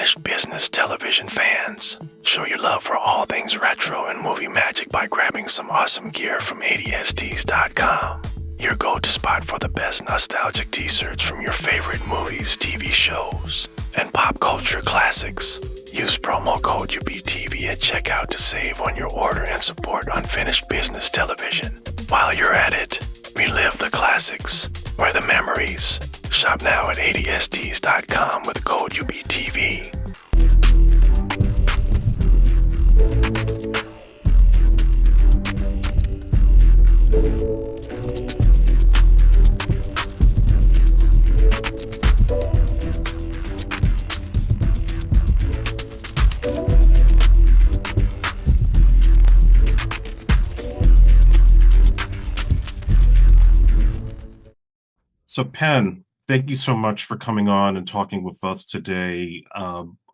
unfinished business television fans. Show your love for all things retro and movie magic by grabbing some awesome gear from 80sts.com. Your go-to spot for the best nostalgic t-shirts from your favorite movies, TV shows, and pop culture classics. Use promo code UBTV at checkout to save on your order and support unfinished business television. While you're at it, relive the classics. Wear the memories. Shop now at 80sts.com with code UBTV. So Pen, thank you so much for coming on and talking with us today.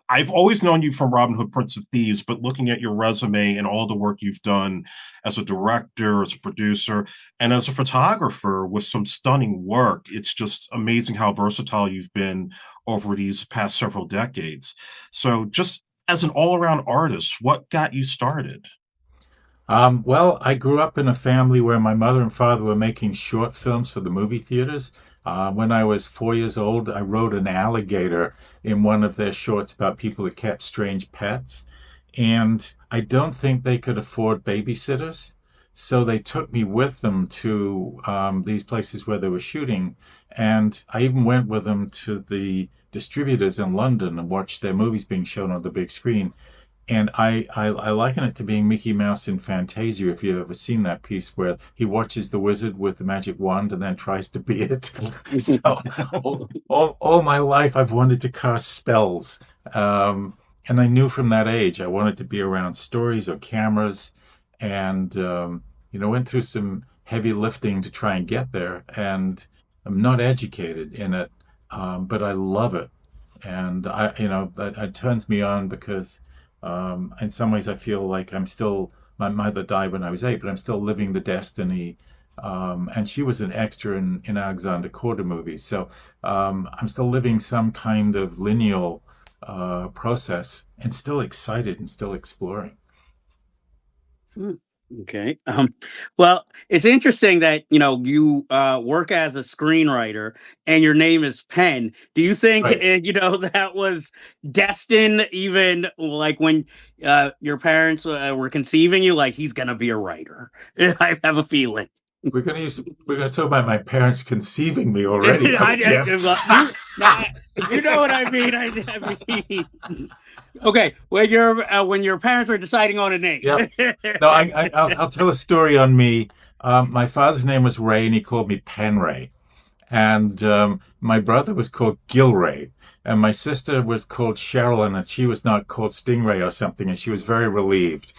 I've always known you from Robin Hood, Prince of Thieves, but looking at your resume and all the work you've done as a director, as a producer, and as a photographer with some stunning work, it's just amazing how versatile you've been over these past several decades. So just as an all-around artist, what got you started? Well, I grew up in a family where my mother and father were making short films for the movie theaters. When I was 4 years old, I wrote an alligator in one of their shorts about people that kept strange pets. And I don't think they could afford babysitters. So they took me with them to these places where they were shooting. And I even went with them to the distributors in London and watched their movies being shown on the big screen. And I liken it to being Mickey Mouse in Fantasia, if you've ever seen that piece where he watches the wizard with the magic wand and then tries to be it. So all my life I've wanted to cast spells. And I knew from that age I wanted to be around stories or cameras and, went through some heavy lifting to try and get there. And I'm not educated in it, but I love it. And that turns me on because in some ways, I feel like my mother died when I was 8, but I'm still living the destiny. And she was an extra in Alexander Korda movies. So I'm still living some kind of lineal process and still excited and still exploring. Okay. Well, it's interesting that, you work as a screenwriter and your name is Pen. Do you think, Right. that was destined, even like when your parents were conceiving you, like he's going to be a writer? I have a feeling. We're gonna talk about my parents conceiving me already. Jeff. You know what I mean? I mean, okay, when your parents were deciding on a name. Yeah. No, I'll tell a story on me. My father's name was Ray, and he called me Pen Ray. And my brother was called Gilray, and my sister was called Cheryl, and she was not called Stingray or something, and she was very relieved.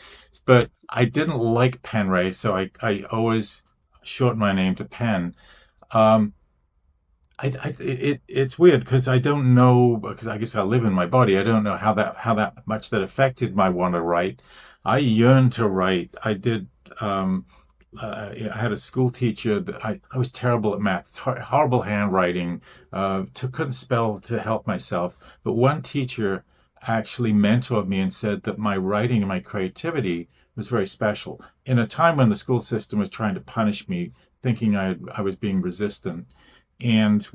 But I didn't like Pen Ray, so I always shortened my name to Pen. It's weird because I don't know, because I guess I live in my body. I don't know how that much that affected my want to write. I yearn to write. I did. I had a school teacher that I was terrible at math, horrible handwriting, couldn't spell to help myself. But one teacher actually mentored me and said that my writing and my creativity was very special in a time when the school system was trying to punish me, thinking I was being resistant. And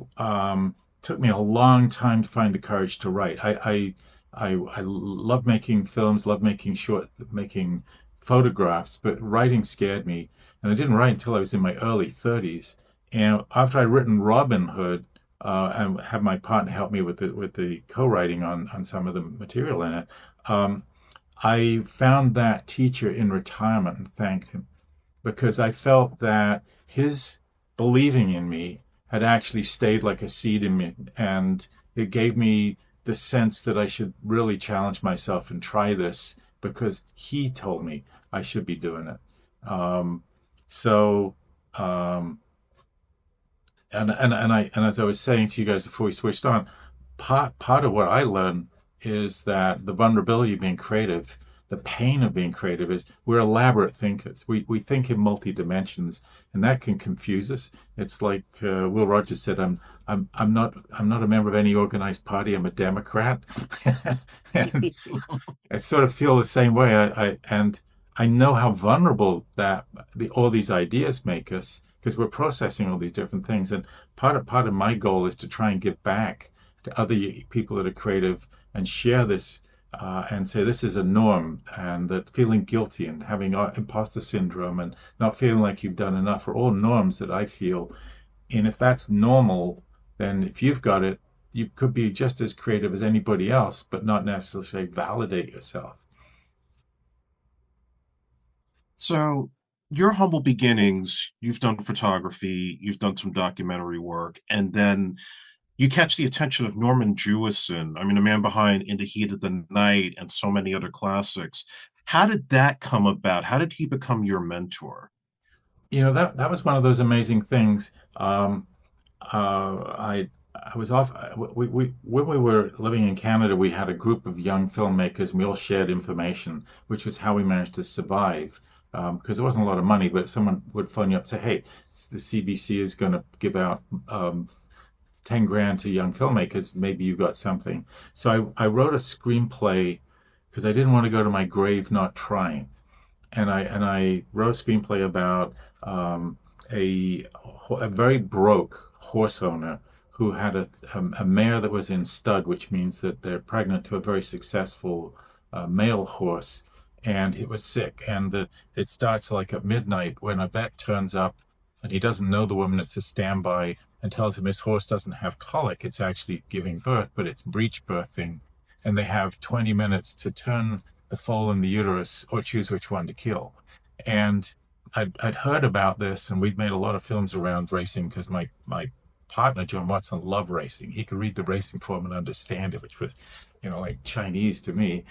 took me a long time to find the courage to write. I love making films, love making photographs, but writing scared me. And I didn't write until I was in my early 30s. And after I'd written Robin Hood, and had my partner help me with the co-writing on some of the material in it, I found that teacher in retirement and thanked him because I felt that his believing in me had actually stayed like a seed in me, and it gave me the sense that I should really challenge myself and try this because he told me I should be doing it. And as I was saying to you guys before we switched on, part of what I learned is that the vulnerability of being creative, the pain of being creative is we're elaborate thinkers. We think in multi dimensions, and that can confuse us. It's like Will Rogers said, I'm not a member of any organized party. I'm a Democrat." And I sort of feel the same way. And I know how vulnerable that all these ideas make us, because we're processing all these different things. And part of my goal is to try and give back to other people that are creative and share this, and say this is a norm, and that feeling guilty and having imposter syndrome and not feeling like you've done enough are all norms that I feel. And if that's normal, then if you've got it, you could be just as creative as anybody else, but not necessarily validate yourself. So, your humble beginnings, you've done photography, you've done some documentary work, and then you catch the attention of Norman Jewison. I mean, the man behind In the Heat of the Night and so many other classics. How did that come about? How did he become your That was one of those amazing things. I was off. We when we were living in Canada, we had a group of young filmmakers, and we all shared information, which was how we managed to survive. Because there wasn't a lot of money, but if someone would phone you up and say, "Hey, the CBC is going to give out 10 grand to young filmmakers. Maybe you got something." So I wrote a screenplay because I didn't want to go to my grave not trying, and I wrote a screenplay about a very broke horse owner who had a mare that was in stud, which means that they're pregnant to a very successful male horse, and it was sick. And it starts like at midnight when a vet turns up, and he doesn't know the woman. It's a standby, and tells him his horse doesn't have colic. It's actually giving birth, but it's breech birthing, and they have 20 minutes to turn the foal in the uterus or choose which one to kill. And I'd heard about this, and we'd made a lot of films around racing because my partner John Watson loved racing. He could read the racing form and understand it, which was, like Chinese to me.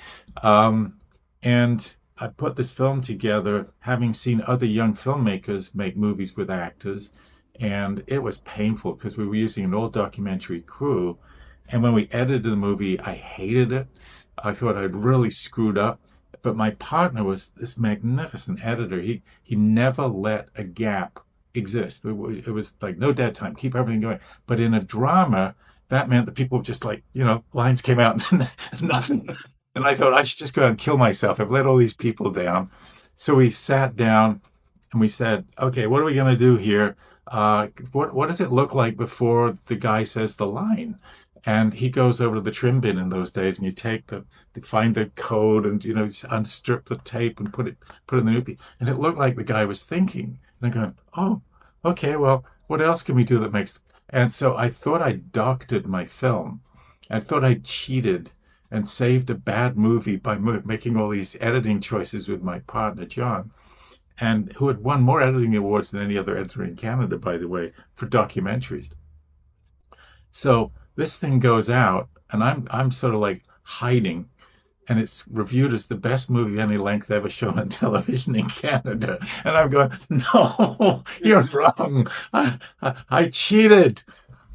And I put this film together, having seen other young filmmakers make movies with actors, and it was painful because we were using an old documentary crew. And when we edited the movie, I hated it. I thought I'd really screwed up. But my partner was this magnificent editor. He never let a gap exist. It was like no dead time, keep everything going. But in a drama, that meant that people just lines came out and nothing. And I thought I should just go out and kill myself. I've let all these people down. So we sat down and we said, okay, what are we going to do here? What does it look like before the guy says the line? And he goes over to the trim bin in those days, and you find the code, and unstrip the tape and put it in the loopy. And it looked like the guy was thinking. And I'm going, oh, okay, well, what else can we do that makes? And so I thought I doctored my film. I thought I cheated and saved a bad movie by making all these editing choices with my partner John, and who had won more editing awards than any other editor in Canada, by the way, for documentaries. So this thing goes out, and I'm sort of like hiding, and it's reviewed as the best movie any length ever shown on television in Canada. And I'm going, no, you're wrong. I cheated.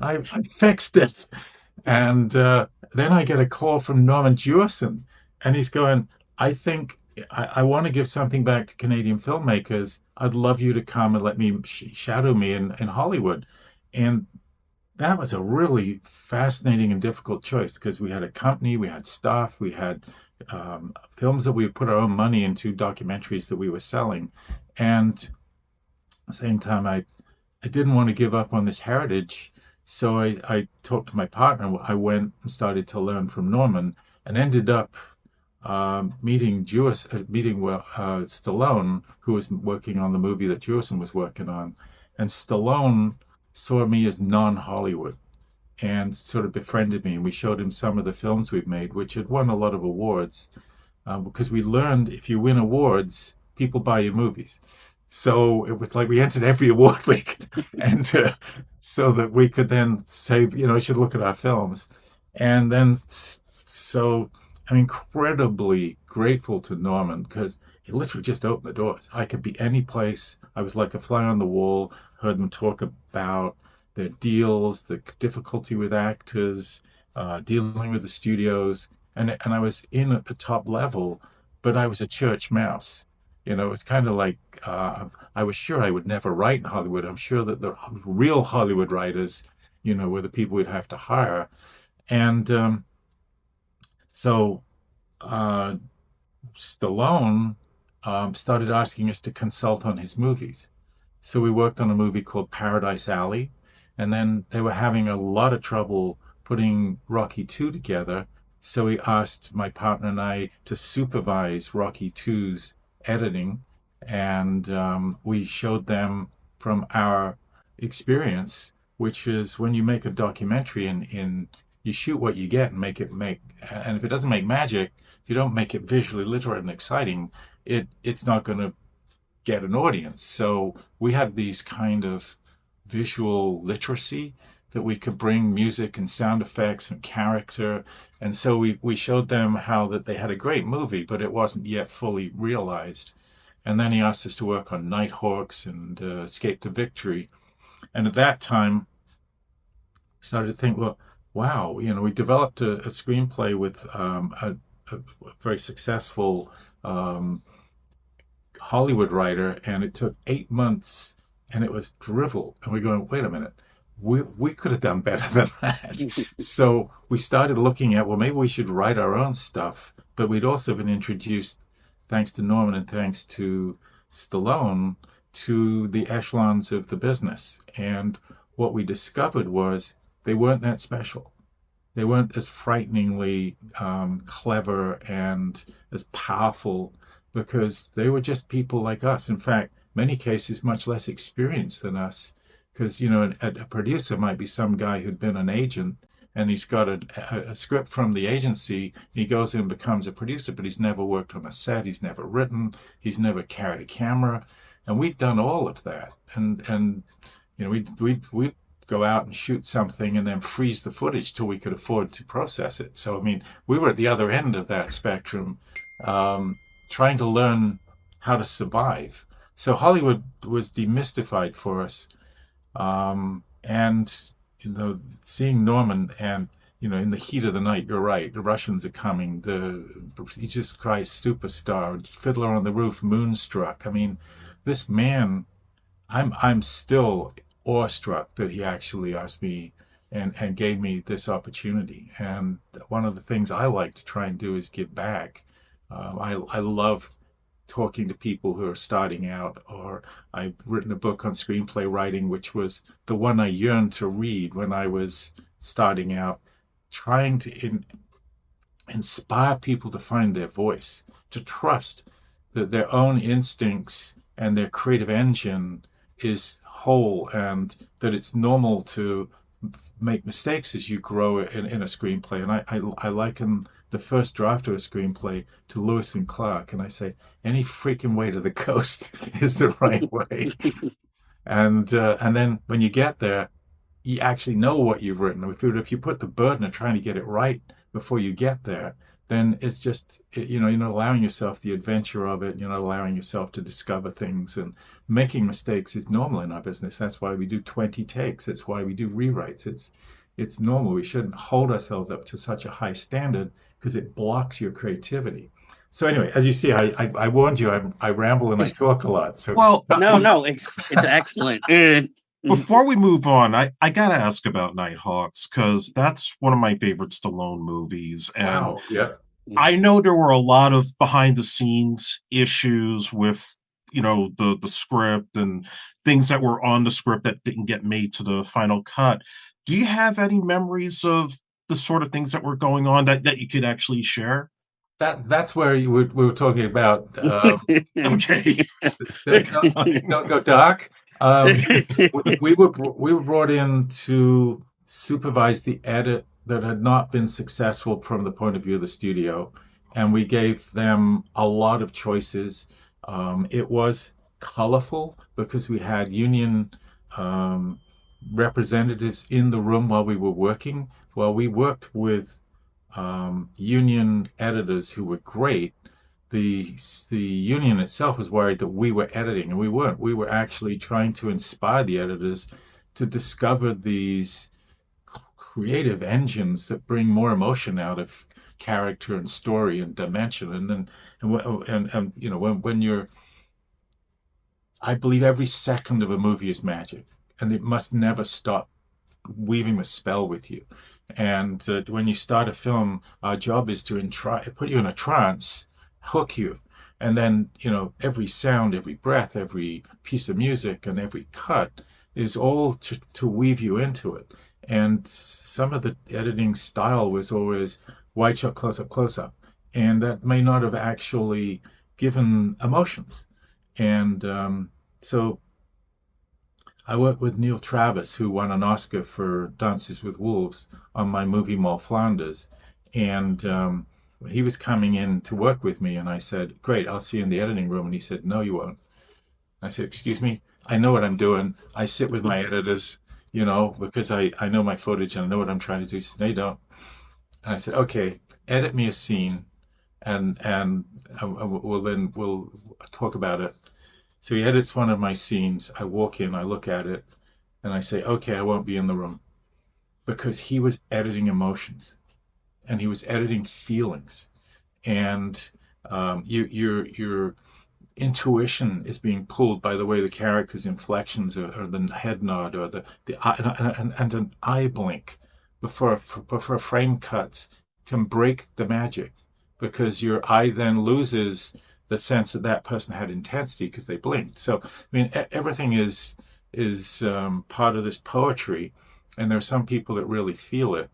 I fixed it. And then I get a call from Norman Jewison, and he's going, I think I want to give something back to Canadian filmmakers. I'd love you to come and let me shadow me in Hollywood. And that was a really fascinating and difficult choice because we had a company, we had staff, we had films that we put our own money into, documentaries that we were selling. And at the same time, I didn't want to give up on this heritage. So I talked to my partner. I went and started to learn from Norman, and ended up meeting Stallone, who was working on the movie that Jewison was working on. And Stallone saw me as non-Hollywood and sort of befriended me. And we showed him some of the films we've made, which had won a lot of awards, because we learned if you win awards, people buy your movies. So it was like we entered every award we could enter, so that we could then say, you should look at our films. And then, so I'm incredibly grateful to Norman because he literally just opened the doors. I could be any place. I was like a fly on the wall, heard them talk about their deals, the difficulty with actors, dealing with the studios. And I was in at the top level, but I was a church mouse. You know, it's kind of like I was sure I would never write in Hollywood. I'm sure that the real Hollywood writers, you know, were the people we'd have to hire. And so uh, Stallone started asking us to consult on his movies. So we worked on a movie called Paradise Alley, and then they were having a lot of trouble putting Rocky 2 together. So he asked my partner and I to supervise Rocky 2's editing, and we showed them from our experience, which is when you make a documentary and you shoot what you get and and if it doesn't make magic, if you don't make it visually literate and exciting, it's not going to get an audience. So we had these kind of visual literacy that we could bring music and sound effects and character. And so we showed them how that they had a great movie, but it wasn't yet fully realized. And then he asked us to work on Nighthawks and Escape to Victory. And at that time, we started to think, well, wow, you know, we developed a screenplay with a very successful Hollywood writer, and it took 8 months, and it was drivel. And we're going, wait a minute, we could have done better than that. So we started looking at, well, maybe we should write our own stuff. But we'd also been introduced, thanks to Norman and thanks to Stallone, to the echelons of the business. And what we discovered was they weren't that special. They weren't as frighteningly clever and as powerful because they were just people like us. In fact, many cases, much less experienced than us. Because, you know, a producer might be some guy who'd been an agent and he's got a script from the agency. He goes in and becomes a producer, but he's never worked on a set. He's never written. He's never carried a camera. And we've done all of that. And you know, we'd go out and shoot something and then freeze the footage till we could afford to process it. So, I mean, we were at the other end of that spectrum, trying to learn how to survive. So Hollywood was demystified for us. And, you know, seeing Norman and, you know, in the heat of the night, you're right, the Russians are coming, the Jesus Christ superstar, Fiddler on the Roof, Moonstruck. I mean, this man, I'm still awestruck that he actually asked me and gave me this opportunity. And one of the things I like to try and do is give back. I love talking to people who are starting out, or I've written a book on screenplay writing, which was the one I yearned to read when I was starting out, trying to inspire people to find their voice, to trust that their own instincts and their creative engine is whole, and that it's normal to make mistakes as you grow in a screenplay. And I liken the first draft of a screenplay to Lewis and Clark, and I say any freaking way to the coast is the right way. And then when you get there, you actually know what you've written. If you put the burden of trying to get it right before you get there, then it's just, you know, you're not allowing yourself the adventure of it. You're not allowing yourself to discover things, and making mistakes is normal in our business. That's why we do 20 takes. That's why we do rewrites. It's normal. We shouldn't hold ourselves up to such a high standard because it blocks your creativity. So anyway, as you see, I warned you, I ramble and I talk a lot. So Well, No, it's excellent. before we move on, I gotta ask about Nighthawks, because that's one of my favorite Stallone movies. And wow, yeah. I know there were a lot of behind the scenes issues with, you know, the script and things that were on the script that didn't get made to the final cut. Do you have any memories of the sort of things that were going on that you could actually share? That's where we were talking about. Okay. Don't go dark. We were brought in to supervise the edit that had not been successful from the point of view of the studio, and we gave them a lot of choices. It was colorful because we had union representatives in the room while we were working. While we worked with union editors who were great, the union itself was worried that we were editing, and we weren't. We were actually trying to inspire the editors to discover these creative engines that bring more emotion out of character and story and dimension. And then, and you know, when you're, I believe every second of a movie is magic, and it must never stop weaving the spell with you. And when you start a film, our job is to put you in a trance, hook you, and then every sound, every breath, every piece of music, and every cut is all to weave you into it. And some of the editing style was always wide shot, close up, and that may not have actually given emotions. And so I worked with Neil Travis, who won an Oscar for Dances with Wolves on my movie Moll Flanders. And he was coming in to work with me, and I said, "Great, I'll see you in the editing room." And he said, "No, you won't." I said, "Excuse me, I know what I'm doing. I sit with my editors, because I know my footage and I know what I'm trying to do." He said, "No, you don't." And I said, "Okay, edit me a scene, and we'll talk about it." So he edits one of my scenes. I walk in, I look at it, and I say, "Okay, I won't be in the room," because he was editing emotions, and he was editing feelings, and your intuition is being pulled by the way the character's inflections or the head nod or the eye, and an eye blink before a frame cuts can break the magic, because your eye then loses the sense that that person had intensity because they blinked. So I mean, everything is part of this poetry, and there are some people that really feel it,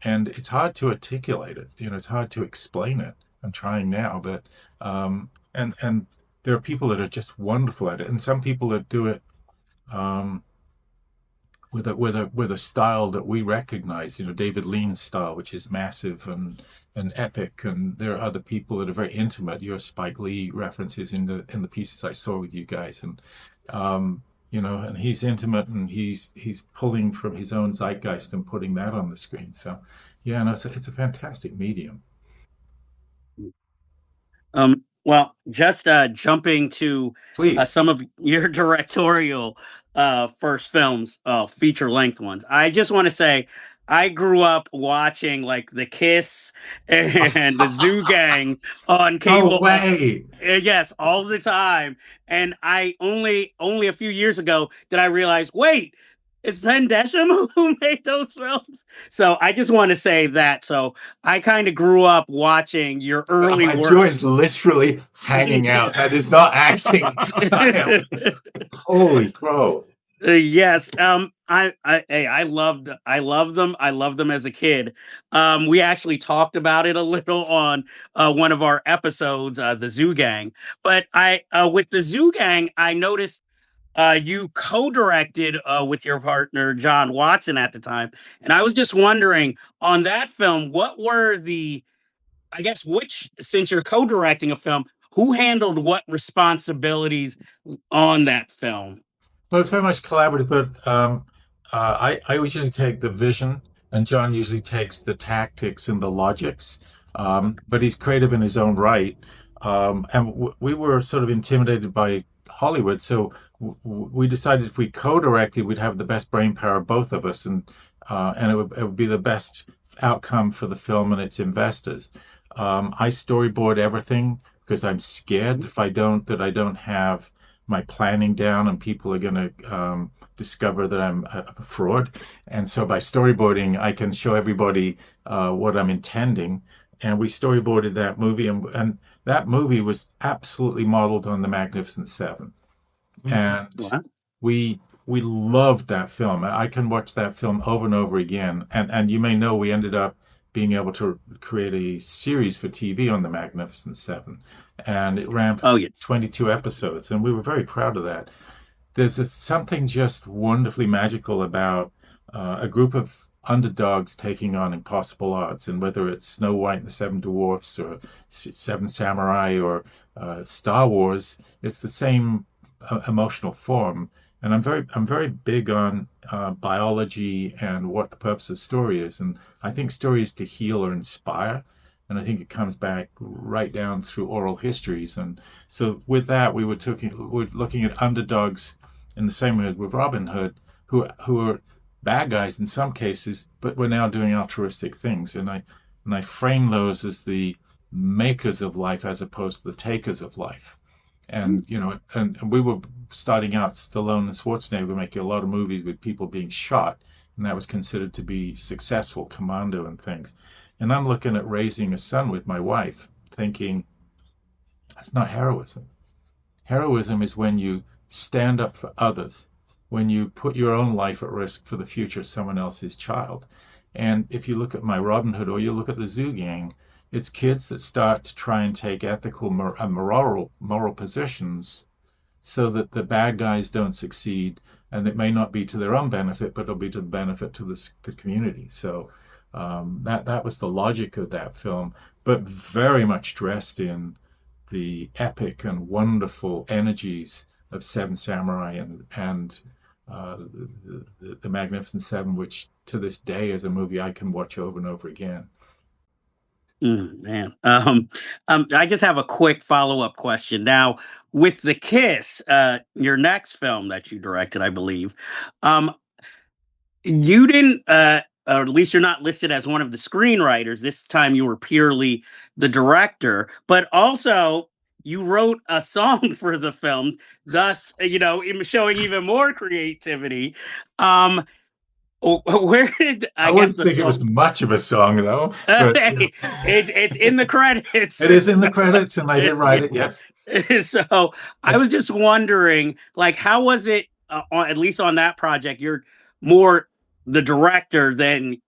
and it's hard to articulate it. It's hard to explain it. I'm trying now, but and there are people that are just wonderful at it, and some people that do it with a style that we recognize. David Lean's style, which is massive and epic, and there are other people that are very intimate. Your Spike Lee references in the pieces I saw with you guys, and and he's intimate, and he's pulling from his own zeitgeist and putting that on the screen. So yeah, no, it's a fantastic medium. Well, just jumping to Please. some of your directorial first films, feature length ones. I just want to say I grew up watching like The Kiss and the Zoo Gang on No cable. way. Yes, all the time. And I only a few years ago did I realize, wait, it's Pen Densham who made those films. So I just want to say that. So I kind of grew up watching your early My work. jaw is literally hanging out. That is not acting. Holy crow. Yes. I loved them. I loved them as a kid. We actually talked about it a little on one of our episodes, the Zoo Gang. But I with the Zoo Gang, I noticed you co-directed with your partner John Watson at the time, and I was just wondering on that film, what were I guess which since you're co-directing a film, who handled what responsibilities on that film? Well, it's very much collaborative, but I usually take the vision, and John usually takes the tactics and the logics. But he's creative in his own right. And we were sort of intimidated by Hollywood, so we decided if we co-directed, we'd have the best brain power, both of us, and it would be the best outcome for the film and its investors. I storyboard everything because I'm scared if I don't that I don't have my planning down, and people are going to discover that I'm a fraud. And so by storyboarding, I can show everybody what I'm intending. And we storyboarded that movie, and that movie was absolutely modeled on The Magnificent Seven. And What? we loved that film. I can watch that film over and over again. And you may know we ended up being able to create a series for TV on The Magnificent Seven, and it ran for Oh yes. 22 episodes, and we were very proud of that. There's something just wonderfully magical about a group of underdogs taking on impossible odds, and whether it's Snow White and the Seven Dwarfs or Seven Samurai or Star Wars, it's the same emotional form. And I'm very big on biology and what the purpose of story is, and I think story is to heal or inspire, and I think it comes back right down through oral histories. And so with that, we're looking at underdogs in the same way with Robin Hood, who are bad guys in some cases, but we're now doing altruistic things. And and I frame those as the makers of life as opposed to the takers of life. And and we were starting out. Stallone and Schwarzenegger were making a lot of movies with people being shot, and that was considered to be successful, Commando and things. And I'm looking at raising a son with my wife, thinking that's not heroism. Heroism is when you stand up for others, when you put your own life at risk for the future of someone else's child. And if you look at my Robin Hood or you look at the Zoo Gang, it's kids that start to try and take ethical and moral positions so that the bad guys don't succeed, and it may not be to their own benefit, but it'll be to the benefit to the community. So that was the logic of that film, but very much dressed in the epic and wonderful energies of Seven Samurai and the Magnificent Seven, which to this day is a movie I can watch over and over again. Man. I just have a quick follow-up question. Now, with The Kiss, your next film that you directed, I believe, you didn't, or at least you're not listed as one of the screenwriters. This time you were purely the director, but also you wrote a song for the film, thus, showing even more creativity. Um, where did I guess wouldn't the think it was song? much of a song, though, but It's in the credits. it is in the credits, and I did write it. Yes, So I it's was just wondering, like, how was it, at least on that project? You're more the director than,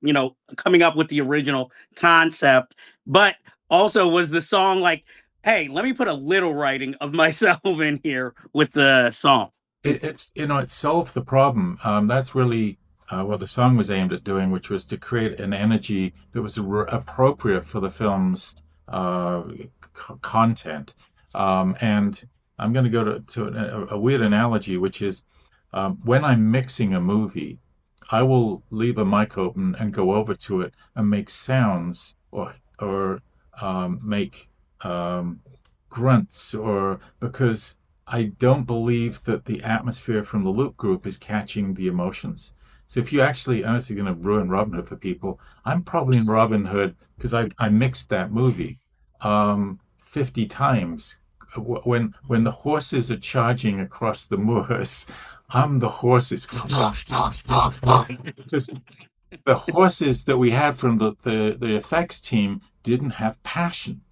coming up with the original concept, but also was the song like, hey, let me put a little writing of myself in here with the song. it solved the problem. That's really what the song was aimed at doing, which was to create an energy that was appropriate for the film's uh, content. And I'm going to go to a weird analogy, which is when I'm mixing a movie, I will leave a mic open and go over to it and make sounds or make grunts, or because I don't believe that the atmosphere from the loop group is catching the emotions. So if you actually, and this is going to ruin Robin Hood for people, I'm probably in Robin Hood because I mixed that movie 50 times. When the horses are charging across the moors, I'm the horses. Because the horses that we had from the effects team didn't have passion.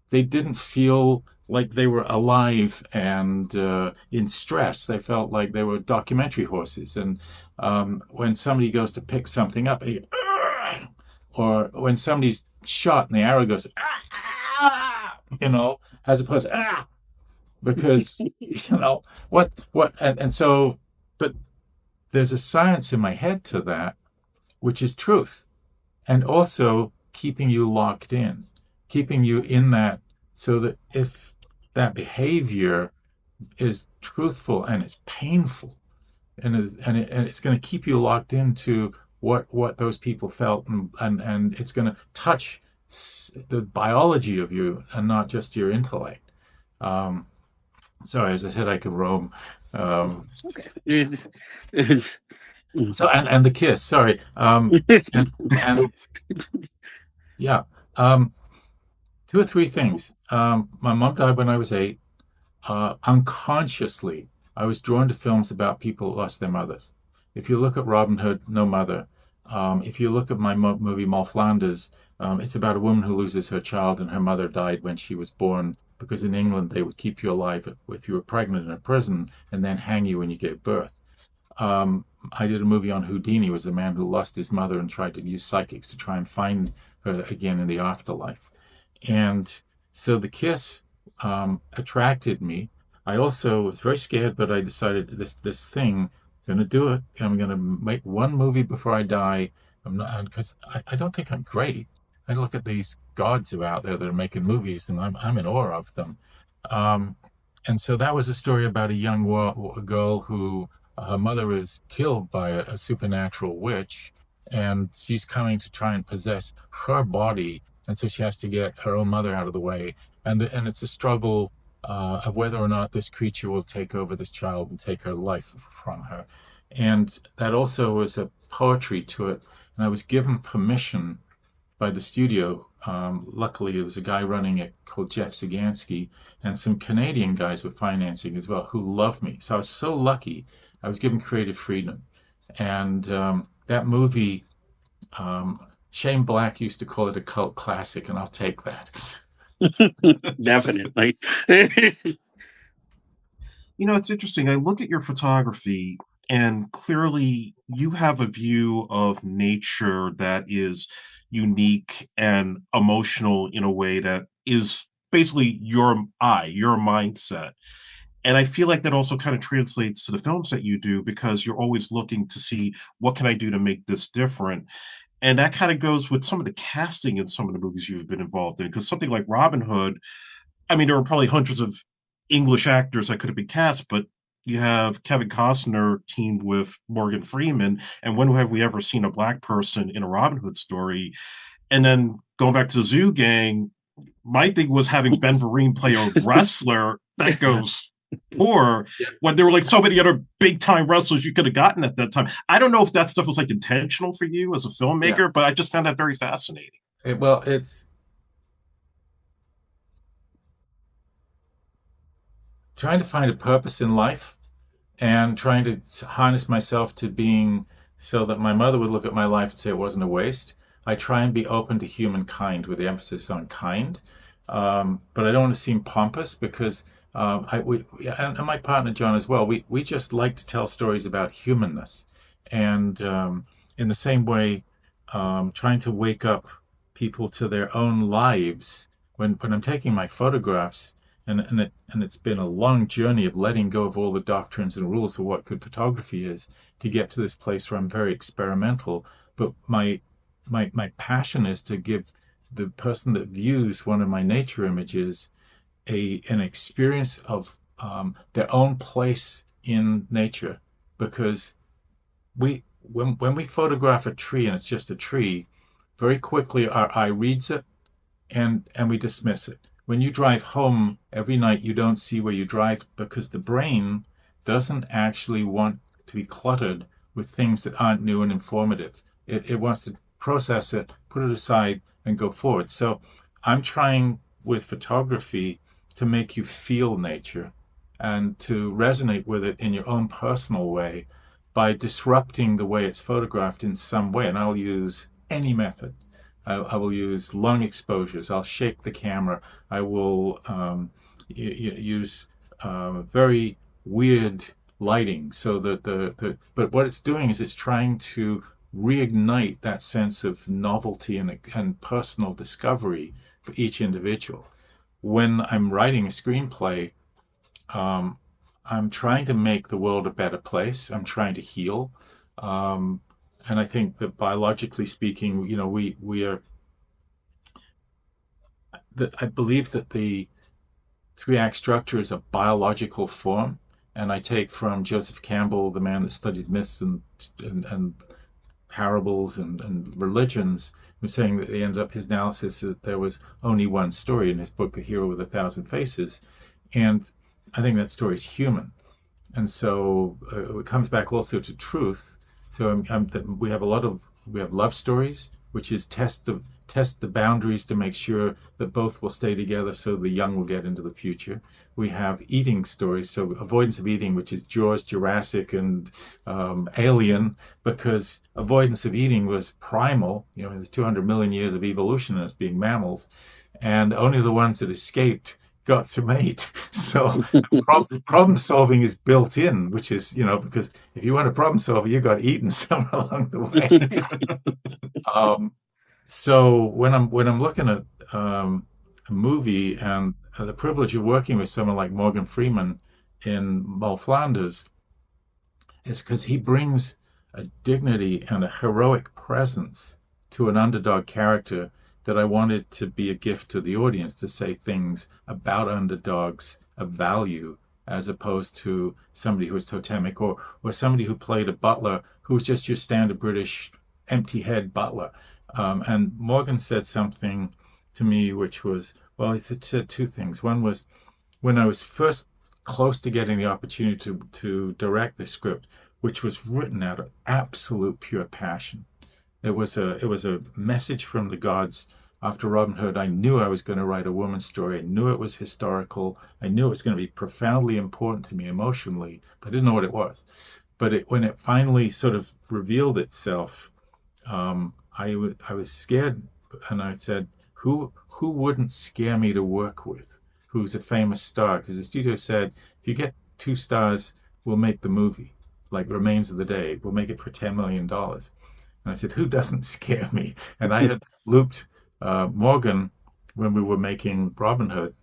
They didn't feel like they were alive and in stress. They felt like they were documentary horses. And when somebody goes to pick something up, or when somebody's shot and the arrow goes, as opposed to, because, and so, but there's a science in my head to that, which is truth. And also keeping you locked in, keeping you in that, so that if that behavior is truthful and it's painful, and it's going to keep you locked into what those people felt, and it's going to touch the biology of you and not just your intellect. Sorry, as I said, I could roam. Okay. It's- So and the kiss. Sorry. And yeah. Two or three things. My mom died when I was 8. Unconsciously, I was drawn to films about people who lost their mothers. If you look at Robin Hood, no mother. If you look at my movie Moll Flanders, it's about a woman who loses her child, and her mother died when she was born, because in England they would keep you alive if you were pregnant in a prison and then hang you when you gave birth. I did a movie on Houdini. It was a man who lost his mother and tried to use psychics to try and find her again in the afterlife. And so the kiss attracted me. I also was very scared, but I decided this thing, I'm going to do it. I'm going to make one movie before I die. I'm not, because I don't think I'm great. I look at these gods who are out there that are making movies, and I'm in awe of them. Um, and so that was a story about a young girl who her mother is killed by a supernatural witch, and she's coming to try and possess her body, and so she has to get her own mother out of the way, and it's a struggle of whether or not this creature will take over this child and take her life from her. And that also was a poetry to it, and I was given permission by the studio. Luckily, there was a guy running it called Jeff Zagansky, and some Canadian guys were financing as well who loved me. So I was so lucky. I was given creative freedom. And that movie, Shane Black used to call it a cult classic, and I'll take that. Definitely. You know, it's interesting. I look at your photography, and clearly you have a view of nature that is unique and emotional in a way that is basically your eye, your mindset. And I feel like that also kind of translates to the films that you do because you're always looking to see what can I do to make this different. And that kind of goes with some of the casting in some of the movies you've been involved in. Because something like Robin Hood, I mean, there were probably hundreds of English actors that could have been cast, but you have Kevin Costner teamed with Morgan Freeman, and when have we ever seen a black person in a Robin Hood story? And then going back to the Zoo Gang, my thing was having Ben Vereen play a wrestler that goes poor when there were like so many other big time wrestlers you could have gotten at that time. I don't know if that stuff was like intentional for you as a Yeah. filmmaker, but I just found that very fascinating. Well, it's trying to find a purpose in life and trying to harness myself to being so that my mother would look at my life and say it wasn't a waste. I try and be open to humankind with the emphasis on kind. But I don't want to seem pompous because and my partner John as well, we just like to tell stories about humanness. And in the same way, trying to wake up people to their own lives when I'm taking my photographs, and it's been a long journey of letting go of all the doctrines and rules of what good photography is to get to this place where I'm very experimental. But my passion is to give the person that views one of my nature images an experience of their own place in nature, because when we photograph a tree and it's just a tree, very quickly our eye reads it and we dismiss it. When you drive home every night, you don't see where you drive because the brain doesn't actually want to be cluttered with things that aren't new and informative. It wants to process it, put it aside, and go forward. So I'm trying with photography to make you feel nature and to resonate with it in your own personal way by disrupting the way it's photographed in some way. And I'll use any method. I will use long exposures. I'll shake the camera. I will use very weird lighting so that but what it's doing is it's trying to reignite that sense of novelty and personal discovery for each individual. When I'm writing a screenplay, I'm trying to make the world a better place. I'm trying to heal. Um, and I think that biologically speaking, we are. I believe that the three-act structure is a biological form, and I take from Joseph Campbell, the man that studied myths and parables and religions, was saying that he ends up his analysis that there was only one story in his book, A Hero with a Thousand Faces, and I think that story is human. And so it comes back also to truth. So we have love stories, which is test the boundaries to make sure that both will stay together, so the young will get into the future. We have eating stories, so avoidance of eating, which is Jaws, Jurassic, and Alien, because avoidance of eating was primal. There's 200 million years of evolution in us being mammals, and only the ones that escaped got to mate. So problem solving is built in, which is, because if you want a problem solver, you got eaten somewhere along the way. So when I'm looking at a movie and the privilege of working with someone like Morgan Freeman in Moll Flanders, is because he brings a dignity and a heroic presence to an underdog character that I wanted to be a gift to the audience, to say things about underdogs of value, as opposed to somebody who was totemic, or somebody who played a butler who was just your standard British empty head butler. And Morgan said something to me which was, well, he said two things. One was, when I was first close to getting the opportunity to direct the script, which was written out of absolute pure passion. it was a message from the gods. After Robin Hood, I knew I was going to write a woman's story. I knew it was historical. I knew it was going to be profoundly important to me emotionally, but I didn't know what it was. But when it finally sort of revealed itself, I was scared, and I said, who wouldn't scare me to work with? Who's a famous star? Because the studio said, if you get 2 stars, we'll make the movie. Like Remains of the Day, we'll make it for $10 million. And I said, who doesn't scare me? And I had looped Morgan when we were making Robin Hood.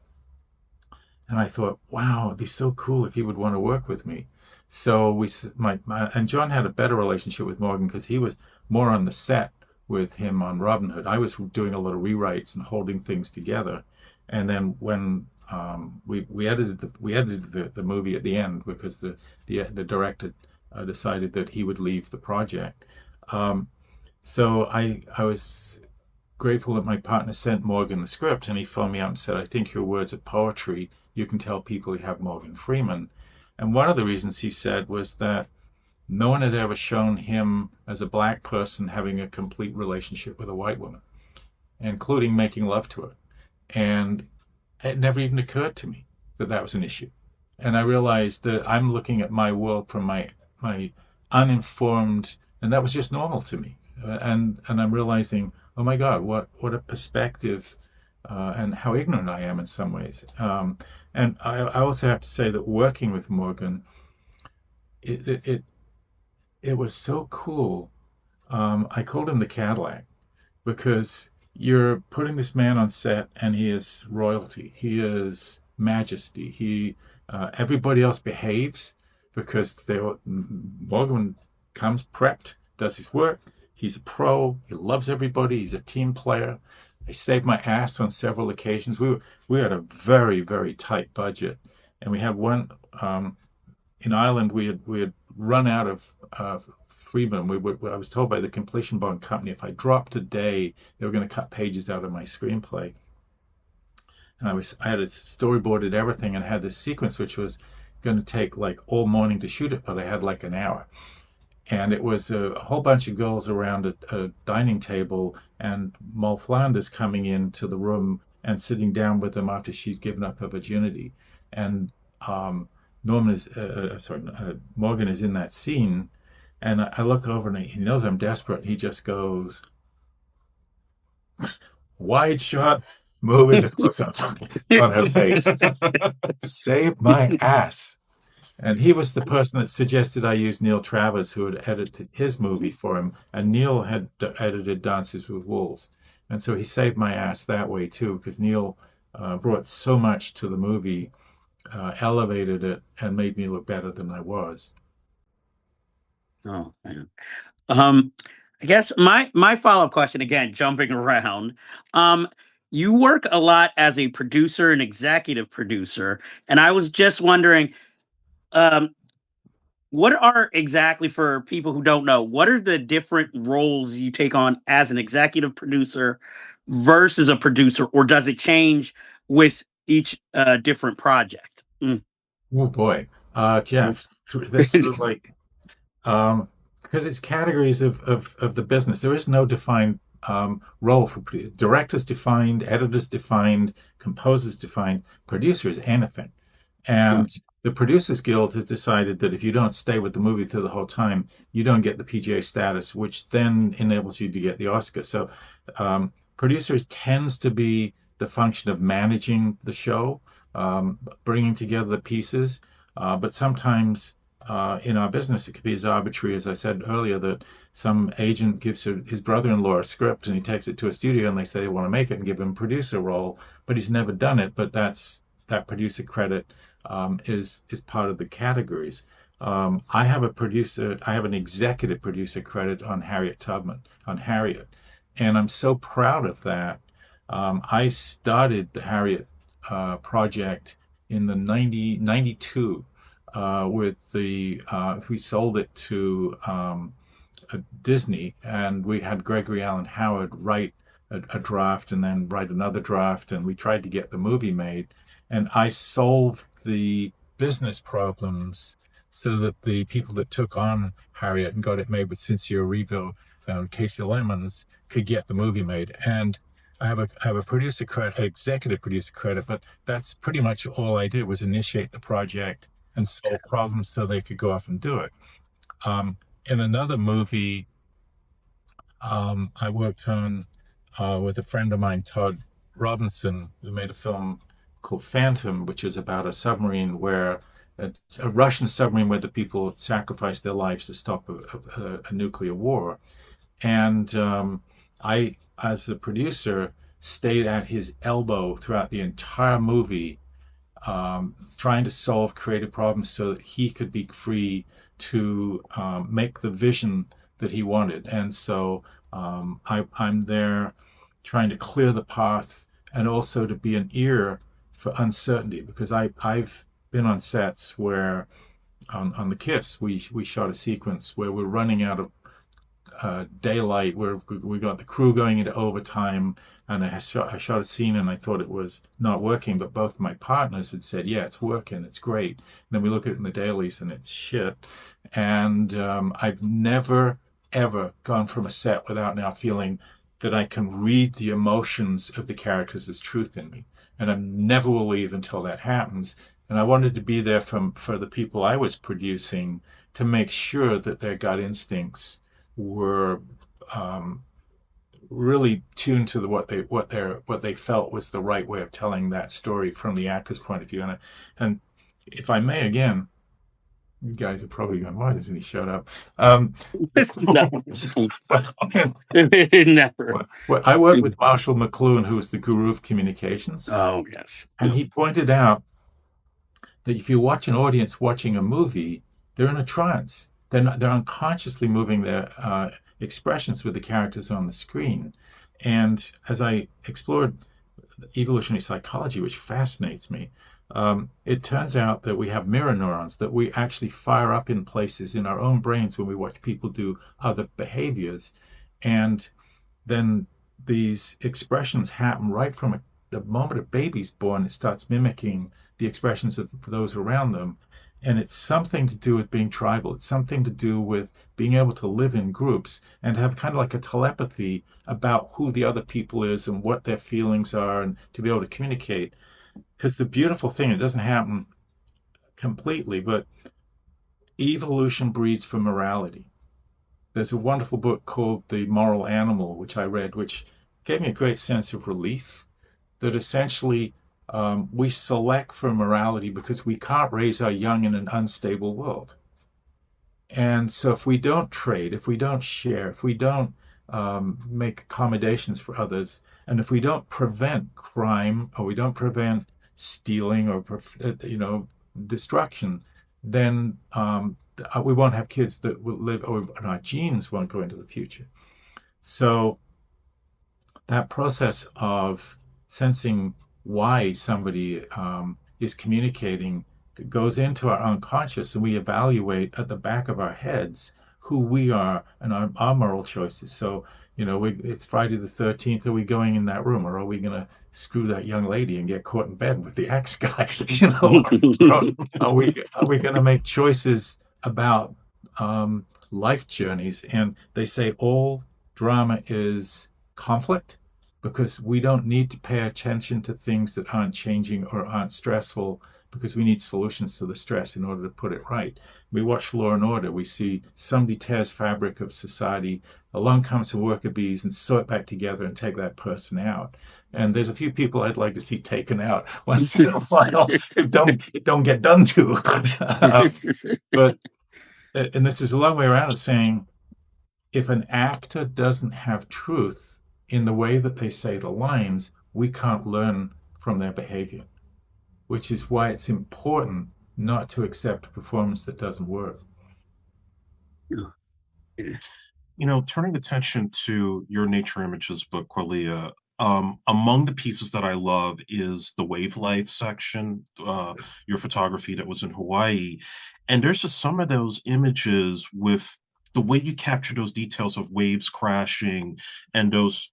And I thought, wow, it'd be so cool if he would want to work with me. So and John had a better relationship with Morgan because he was more on the set with him on Robin Hood. I was doing a lot of rewrites and holding things together. And then when we edited the movie at the end because the director decided that he would leave the project. So I was grateful that my partner sent Morgan the script, and he phoned me up and said, I think your words are poetry. You can tell people you have Morgan Freeman. And one of the reasons he said was that no one had ever shown him as a black person having a complete relationship with a white woman, including making love to her. And it never even occurred to me that that was an issue. And I realized that I'm looking at my world from my uninformed, and that was just normal to me. And I'm realizing, oh my God, what a perspective, and how ignorant I am in some ways. And I also have to say that working with Morgan, it was so cool. I called him the Cadillac because you're putting this man on set, and he is royalty. He is majesty. Everybody else behaves because Morgan comes prepped, does his work. He's a pro. He loves everybody. He's a team player. I saved my ass on several occasions. We had a very, very tight budget, and we had one in Ireland. We had run out of freedom. I was told by the completion bond company if I dropped a day, they were going to cut pages out of my screenplay. And I had it storyboarded everything, and I had this sequence which was going to take like all morning to shoot it, but I had like an hour. And it was a whole bunch of girls around a dining table, and Moll Flanders coming into the room and sitting down with them after she's given up her virginity. And Morgan is in that scene, and I look over and he knows I'm desperate. He just goes, wide shot, moving the close up on her face. Save my ass. And he was the person that suggested I use Neil Travers, who had edited his movie for him. And Neil had edited Dances with Wolves. And so he saved my ass that way, too, because Neil brought so much to the movie, elevated it, and made me look better than I was. Oh, man. I guess my follow-up question, again, jumping around. You work a lot as a producer and executive producer, and I was just wondering, what are exactly, for people who don't know, what are the different roles you take on as an executive producer versus a producer, or does it change with each different project? Oh boy, Jeff, this is like because it's categories of the business. There is no defined role for directors defined, editors defined, composers defined, producers anything. And the Producers Guild has decided that if you don't stay with the movie through the whole time, you don't get the PGA status, which then enables you to get the Oscar. So producers tends to be the function of managing the show, bringing together the pieces. But sometimes in our business, it could be as arbitrary as I said earlier, that some agent gives his brother-in-law a script and he takes it to a studio and they say they want to make it and give him a producer role, but he's never done it. But that producer credit is part of the categories. I have an executive producer credit on Harriet Tubman, on Harriet, and I'm so proud of that. I started the Harriet project in the 92 with we sold it to Disney, and we had Gregory Allen Howard write a draft and then write another draft, and we tried to get the movie made. And I solved the business problems so that the people that took on Harriet and got it made with Cynthia Erivo Casey Lemons, could get the movie made. And I have a producer credit, executive producer credit, but that's pretty much all I did was initiate the project and solve problems so they could go off and do it. In another movie I worked on with a friend of mine, Todd Robinson, who made a film called Phantom, which is about a submarine where a Russian submarine where the people sacrificed their lives to stop a nuclear war. And I, as the producer, stayed at his elbow throughout the entire movie, trying to solve creative problems so that he could be free to make the vision that he wanted. And so I'm there trying to clear the path and also to be an ear for uncertainty, because I've been on sets where on The Kiss we shot a sequence where we're running out of daylight, where we got the crew going into overtime, and I shot a scene and I thought it was not working, but both my partners had said, yeah, it's working, it's great. And then we look at it in the dailies and it's shit. And I've never ever gone from a set without now feeling that I can read the emotions of the characters as truth in me, and I never will leave until that happens. And I wanted to be there for the people I was producing to make sure that their gut instincts were really tuned to what they felt was the right way of telling that story from the actor's point of view. And if I may, again, you guys are probably going, why doesn't he shut up? Never. I worked with Marshall McLuhan, who was the guru of communications. Oh, yes. And he pointed out that if you watch an audience watching a movie, they're in a trance. They're unconsciously moving their expressions with the characters on the screen. And as I explored evolutionary psychology, which fascinates me, it turns out that we have mirror neurons that we actually fire up in places in our own brains when we watch people do other behaviors. And then these expressions happen right from the moment a baby's born. It starts mimicking the expressions of those around them. And it's something to do with being tribal. It's something to do with being able to live in groups and have kind of like a telepathy about who the other people is and what their feelings are, and to be able to communicate. Because the beautiful thing, it doesn't happen completely, but evolution breeds for morality. There's a wonderful book called The Moral Animal, which I read, which gave me a great sense of relief, that essentially we select for morality because we can't raise our young in an unstable world. And so if we don't trade, if we don't share, if we don't make accommodations for others, and if we don't prevent crime, or we don't prevent stealing, or destruction, then we won't have kids that will live, or our genes won't go into the future. So that process of sensing why somebody is communicating goes into our unconscious, and we evaluate at the back of our heads who we are and our moral choices. So, it's Friday the 13th. Are we going in that room, or are we going to screw that young lady and get caught in bed with the ex guy? Are we going to make choices about life journeys? And they say all drama is conflict, because we don't need to pay attention to things that aren't changing or aren't stressful, because we need solutions to the stress in order to put it right. We watch Law and Order. We see somebody tears fabric of society. Along comes some worker bees and sew it back together and take that person out. And there's a few people I'd like to see taken out once in a while who don't get done to. And this is a long way around of saying, if an actor doesn't have truth in the way that they say the lines, we can't learn from their behavior, which is why it's important not to accept a performance that doesn't work. Turning attention to your Nature Images book, Corlia, among the pieces that I love is the wave life section, your photography that was in Hawaii. And there's just some of those images with the way you capture those details of waves crashing and those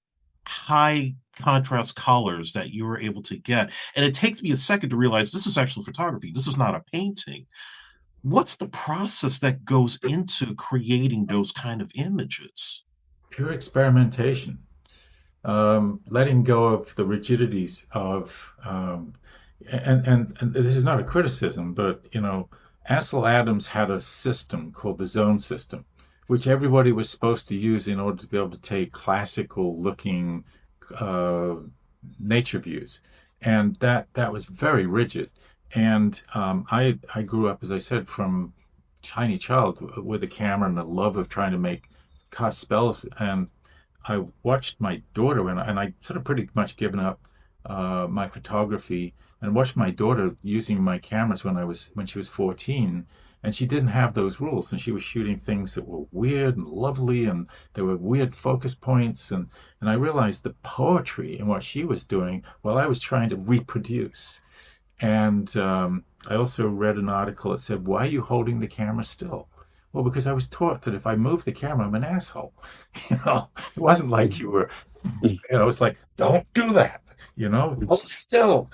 high contrast colors that you were able to get. And it takes me a second to realize this is actual photography. This is not a painting. What's the process that goes into creating those kind of images? Pure experimentation. Letting go of the rigidities of and this is not a criticism, but Ansel Adams had a system called the zone system, which everybody was supposed to use in order to be able to take classical looking uh, nature views, and that was very rigid. And I grew up, as I said, from tiny child with a camera and the love of trying to make cast spells. And I watched my daughter, and I sort of pretty much given up my photography, and watched my daughter using my cameras when she was 14, and she didn't have those rules, and she was shooting things that were weird and lovely, and there were weird focus points, and I realized the poetry in what she was doing while I was trying to reproduce. And I also read an article that said, "Why are you holding the camera still?" Well, because I was taught that if I move the camera, I'm an asshole. It wasn't like you were, it's like, don't do that, hold still,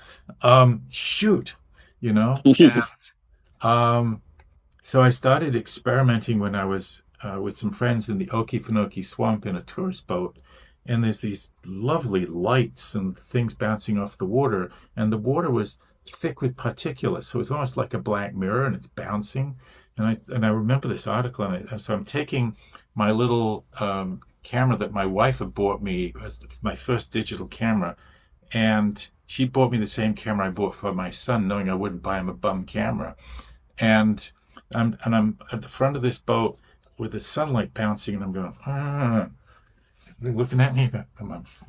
shoot, and um, so I started experimenting when I was with some friends in the Okefenokee Swamp in a tourist boat. And there's these lovely lights and things bouncing off the water. And the water was thick with particulates. So it's almost like a black mirror and it's bouncing. And I remember this article. So I'm taking my little camera that my wife had bought me as my first digital camera. And she bought me the same camera I bought for my son, knowing I wouldn't buy him a bum camera. And I'm at the front of this boat with the sunlight bouncing, and I'm going, they're looking at me.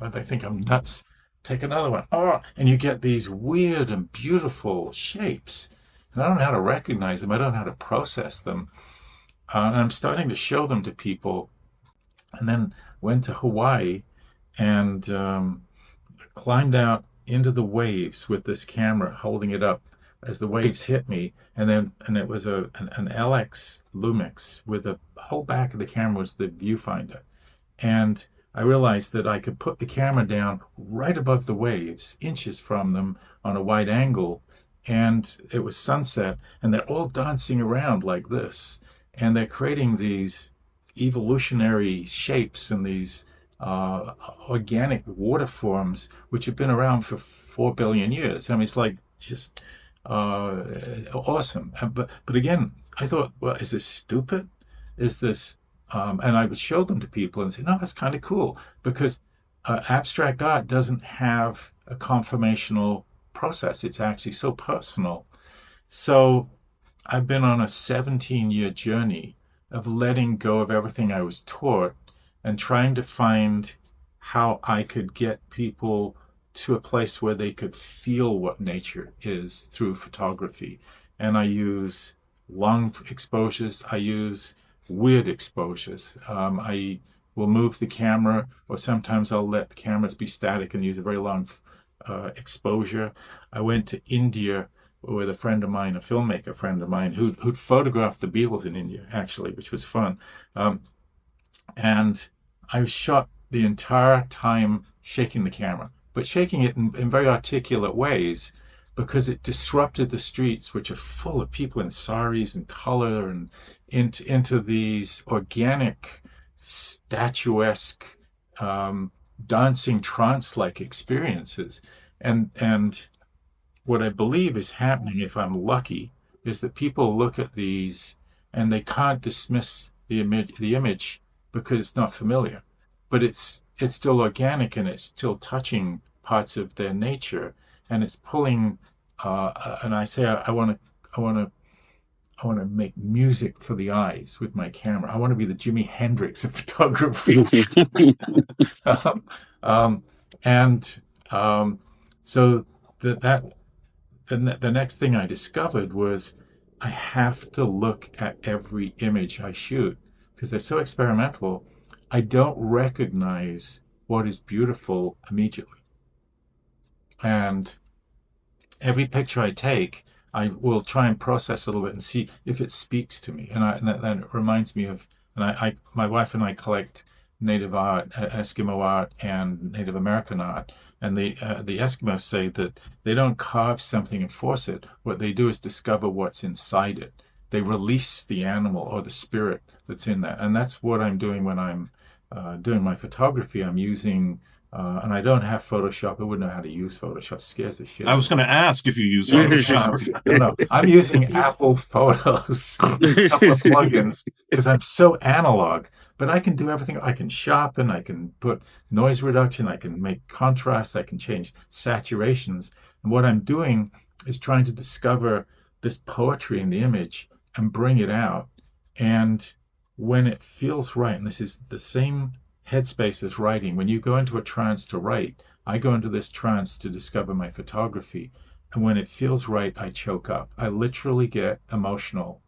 They think I'm nuts. Take another one. Oh, and you get these weird and beautiful shapes, and I don't know how to recognize them. I don't know how to process them. And I'm starting to show them to people, and then went to Hawaii and climbed out into the waves with this camera, holding it up as the waves hit me. And it was an LX Lumix with the whole back of the camera was the viewfinder. And I realized that I could put the camera down right above the waves, inches from them, on a wide angle. And it was sunset, and they're all dancing around like this. And they're creating these evolutionary shapes and these organic water forms, which have been around for 4 billion years. I mean, it's like just awesome. But again, I thought, well, is this stupid? Is this and I would show them to people and say, no, that's kind of cool, because abstract art doesn't have a conformational process. It's actually so personal. So I've been on a 17-year journey of letting go of everything I was taught and trying to find how I could get people to a place where they could feel what nature is through photography. And I use long exposures. I use weird exposures. I will move the camera, or sometimes I'll let the cameras be static and use a very long exposure. I went to India with a friend of mine, a filmmaker friend of mine, who'd photographed the Beatles in India, actually, which was fun. And I shot the entire time shaking the camera, but shaking it in very articulate ways, because it disrupted the streets, which are full of people in saris and color, and into these organic, statuesque, dancing trance-like experiences. And what I believe is happening, if I'm lucky, is that people look at these and they can't dismiss the image because it's not familiar, but it's still organic, and it's still touching parts of their nature, and it's pulling. And I say I want to make music for the eyes with my camera. I want to be the Jimi Hendrix of photography. um, um, and so that the next thing I discovered was I have to look at every image I shoot, because they're so experimental. I don't recognize what is beautiful immediately. And every picture I take, I will try and process a little bit and see if it speaks to me. And that reminds me of, and my wife and I collect native art, Eskimo art, and Native American art. And the Eskimos say that they don't carve something and force it. What they do is discover what's inside it. They release the animal or the spirit that's in that. And that's what I'm doing when I'm doing my photography, I'm using, and I don't have Photoshop. I wouldn't know how to use Photoshop. It scares the shit I out was of me. going to ask if you use No, Photoshop. no. I'm using Apple Photos, a couple of plugins, because I'm so analog. But I can do everything. I can sharpen, I can put noise reduction, I can make contrast, I can change saturations. And what I'm doing is trying to discover this poetry in the image and bring it out. And when it feels right, and this is the same headspace as writing, when you go into a trance to write, I go into this trance to discover my photography. And when it feels right, I choke up. I literally get emotional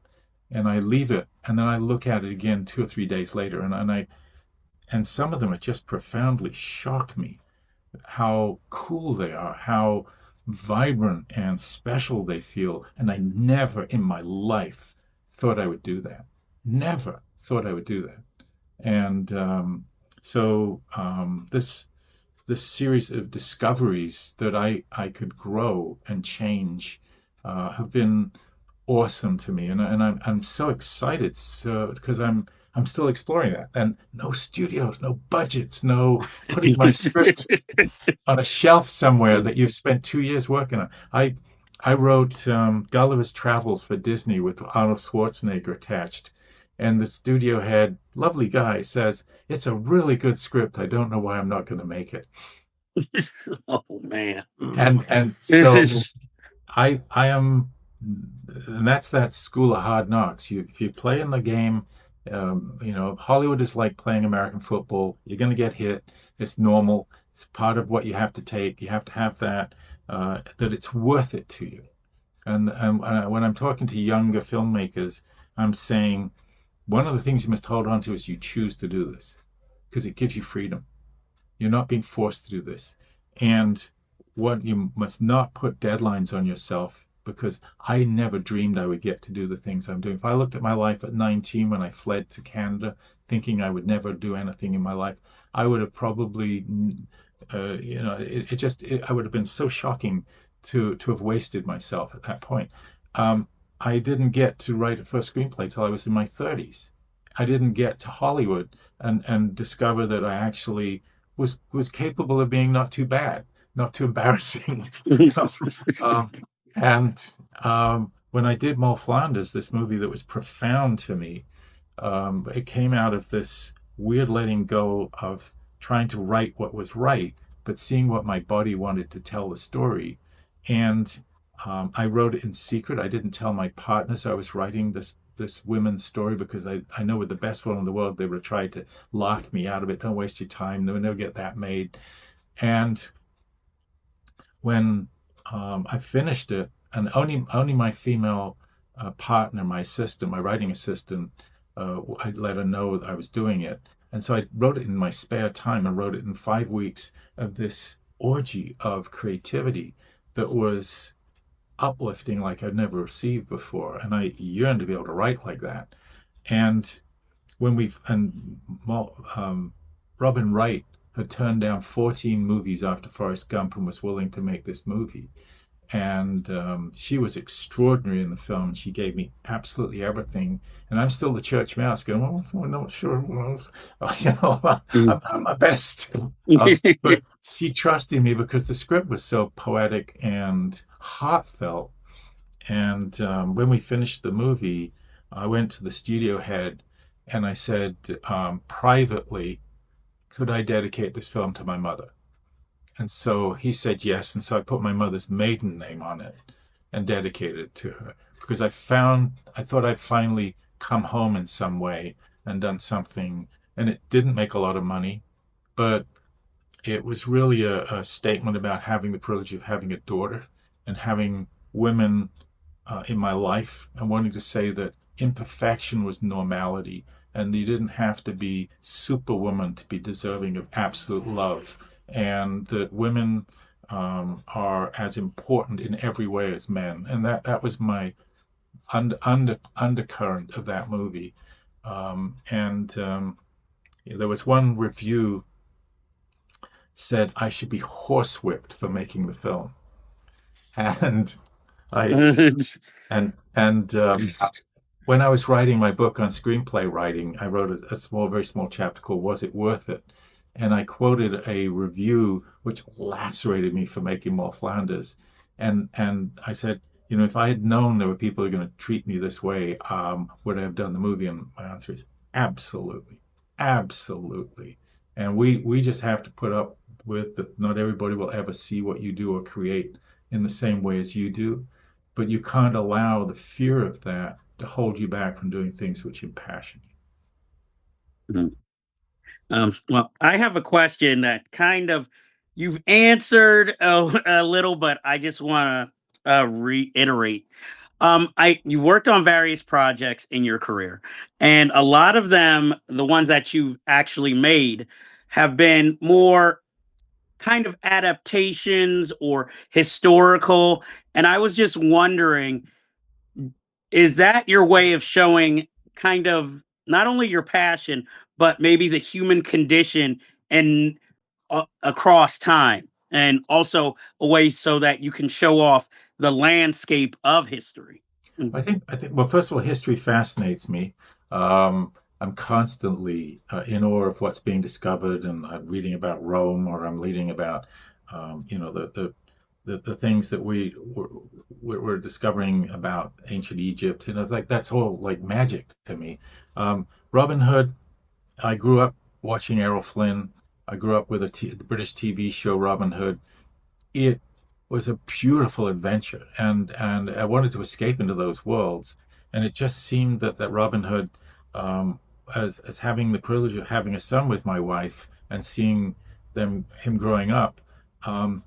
and I leave it. And then I look at it again 2 or 3 days later. And some of them just profoundly shock me how cool they are, how vibrant and special they feel. And I never in my life thought I would do that. Never thought I would do that. And this series of discoveries that I could grow and change have been awesome to me, and I'm so excited, so because I'm still exploring that, and no studios, no budgets, no putting my script on a shelf somewhere that you've spent 2 years working on. I wrote Gulliver's Travels for Disney with Arnold Schwarzenegger attached. And the studio head, lovely guy, says, it's a really good script. I don't know why I'm not going to make it. Oh man. And so I am, and that's that school of hard knocks. If you play in the game, Hollywood is like playing American football. You're going to get hit. It's normal. It's part of what you have to take. You have to have that it's worth it to you. And when I'm talking to younger filmmakers, I'm saying one of the things you must hold on to is you choose to do this because it gives you freedom. You're not being forced to do this. And what you must not put deadlines on yourself because I never dreamed I would get to do the things I'm doing. If I looked at my life at 19 when I fled to Canada, thinking I would never do anything in my life, I would have probably, I would have been so shocking to have wasted myself at that point. I didn't get to write a first screenplay till I was in my 30s. I didn't get to Hollywood and discover that I actually was capable of being not too bad, not too embarrassing. um, and when I did Moll Flanders, this movie that was profound to me, it came out of this weird letting go of trying to write what was right, but seeing what my body wanted to tell the story. And I wrote it in secret. I didn't tell my partners I was writing this women's story because I know with the best one in the world, they would have tried to laugh me out of it. Don't waste your time. They'll never get that made. And when I finished it, and only my female partner, my assistant, my writing assistant, I let her know that I was doing it. And so I wrote it in my spare time. I wrote it in 5 weeks of this orgy of creativity that was uplifting like I'd never received before. And I yearned to be able to write like that. And when Robin Wright had turned down 14 movies after Forrest Gump and was willing to make this movie. And she was extraordinary in the film. She gave me absolutely everything. And I'm still the church mouse going, well, I'm not sure. I'm my best. But she trusted me because the script was so poetic and heartfelt. And when we finished the movie, I went to the studio head and I said privately, could I dedicate this film to my mother? And so he said yes. And so I put my mother's maiden name on it and dedicated it to her because I thought I'd finally come home in some way and done something. And it didn't make a lot of money, but it was really a statement about having the privilege of having a daughter and having women in my life and wanting to say that imperfection was normality and you didn't have to be superwoman to be deserving of absolute love and that women are as important in every way as men. And that was my undercurrent of that movie. There was one review said I should be horsewhipped for making the film. And I and when I was writing my book on screenplay writing, I wrote a small, very small chapter called "Was It Worth It?" And I quoted a review which lacerated me for making Moll Flanders, and I said, if I had known there were people who were going to treat me this way, would I have done the movie? And my answer is absolutely, absolutely. And we just have to put up with that. Not everybody will ever see what you do or create in the same way as you do, but you can't allow the fear of that to hold you back from doing things which impassion Mhm. Well, I have a question that kind of you've answered a little, but I just want to reiterate. I You've worked on various projects in your career, and a lot of them, the ones that you've actually made, have been more kind of adaptations or historical. And I was just wondering, is that your way of showing kind of not only your passion, but maybe the human condition and across time, and also a way so that you can show off the landscape of history? I Mhm. think, I think, well, first of all, history fascinates me. I'm constantly in awe of what's being discovered, and I'm reading about Rome, or I'm reading about, the things that we're discovering about ancient Egypt. It's like that's all like magic to me. Robin Hood. I grew up watching Errol Flynn. I grew up with the British TV show Robin Hood. It was a beautiful adventure, and I wanted to escape into those worlds. And it just seemed that Robin Hood, um, as having the privilege of having a son with my wife and seeing him growing up, um,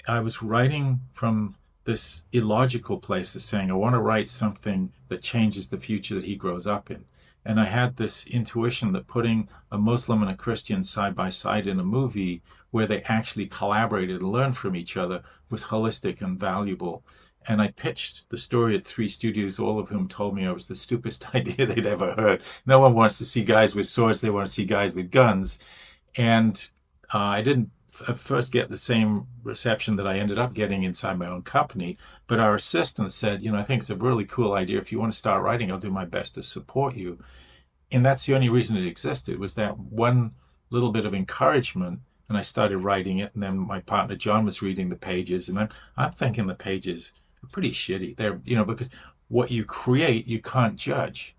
I was writing from this illogical place of saying I want to write something that changes the future that he grows up in. And I had this intuition that putting a Muslim and a Christian side by side in a movie where they actually collaborated and learned from each other was holistic and valuable. And I pitched the story at 3 studios, all of whom told me I was the stupidest idea they'd ever heard. No one wants to see guys with swords, they want to see guys with guns. And I didn't at first get the same reception that I ended up getting inside my own company. But our assistant said, I think it's a really cool idea. If you want to start writing, I'll do my best to support you. And that's the only reason it existed, was that one little bit of encouragement. And I started writing it, and then my partner John was reading the pages, and I'm thinking the pages are pretty shitty. They're because what you create you can't judge.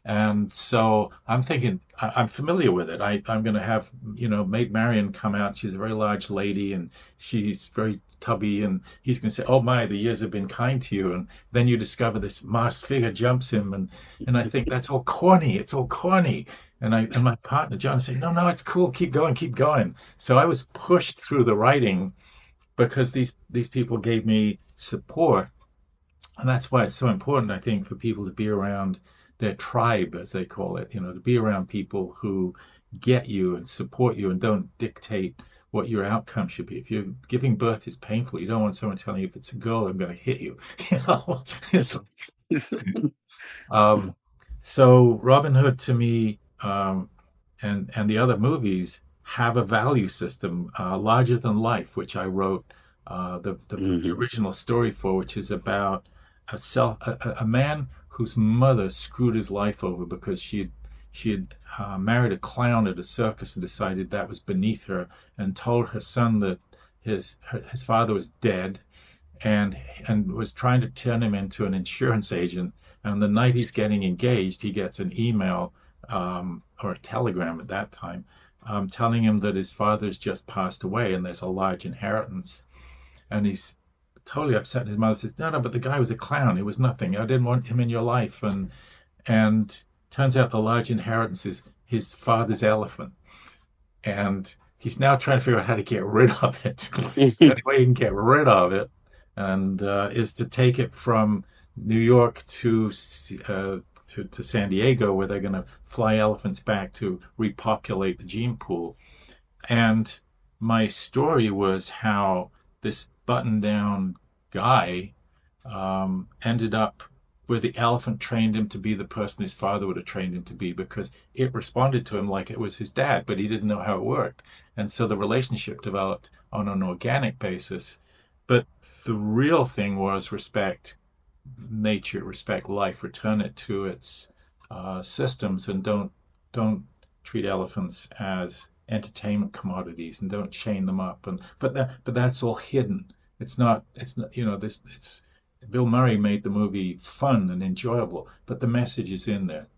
And so I'm thinking, I'm familiar with it. I'm going to have, Maid Marian come out. She's a very large lady, and she's very tubby. And he's going to say, "Oh my, the years have been kind to you." And then you discover this masked figure jumps him. And I think that's all corny. It's all corny. And my partner, John, said, "No, no, it's cool. Keep going, keep going." So I was pushed through the writing because these people gave me support, and that's why it's so important, I think, for people to be around their tribe, as they call it, to be around people who get you and support you and don't dictate what your outcome should be. If you're giving birth is painful, you don't want someone telling you, if it's a girl, I'm going to hit you. You know, it's, um, so Robin Hood to me, and the other movies have a value system larger than life, which I wrote the Mhm. original story for, which is about a man whose mother screwed his life over because she had married a clown at a circus and decided that was beneath her, and told her son that his father was dead, and was trying to turn him into an insurance agent. And the night he's getting engaged, he gets an email, or a telegram at that time, telling him that his father's just passed away and there's a large inheritance. And he's totally upset. And his mother says, "No, no, but the guy was a clown. It was nothing. I didn't want him in your life." And turns out the large inheritance is his father's elephant, and he's now trying to figure out how to get rid of it. The only way he can get rid of it, and is to take it from New York to San Diego, where they're going to fly elephants back to repopulate the gene pool. And my story was how this button-down guy ended up where the elephant trained him to be the person his father would have trained him to be, because it responded to him like it was his dad, but he didn't know how it worked. And so the relationship developed on an organic basis. But the real thing was respect. nature, respect life, return it to its systems, and don't treat elephants as entertainment commodities, and don't chain them up. And but that's all hidden. It's not this. It's Bill Murray made the movie fun and enjoyable, but the message is in there.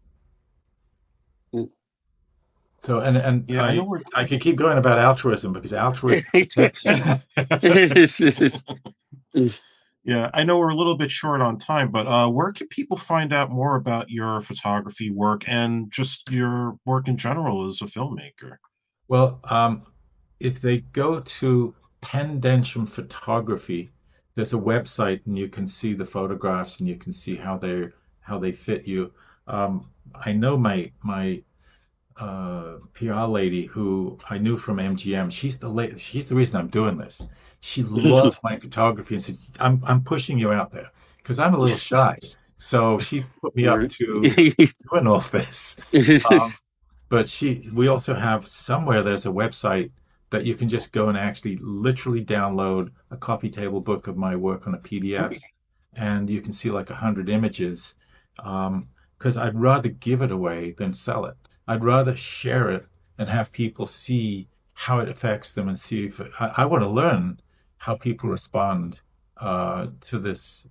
So and Yeah, I know we're I could keep going about altruism because altruism protects you. yeah, I know we're a little bit short on time, but where can people find out more about your photography work and just your work in general as a filmmaker? Well, if they go to Pen Densham Photography, there's a website and you can see the photographs and you can see how they fit you. I know my PR lady who I knew from MGM. She's the reason I'm doing this. She loved my photography and said, I'm pushing you out there because I'm a little shy. So she put me up to doing all this. Um, but we also have somewhere there's a website that you can just go and actually literally download a coffee table book of my work on a PDF, and you can see like 100 images. Because I'd rather give it away than sell it. I'd rather share it and have people see how it affects them and see if I want to learn how people respond to this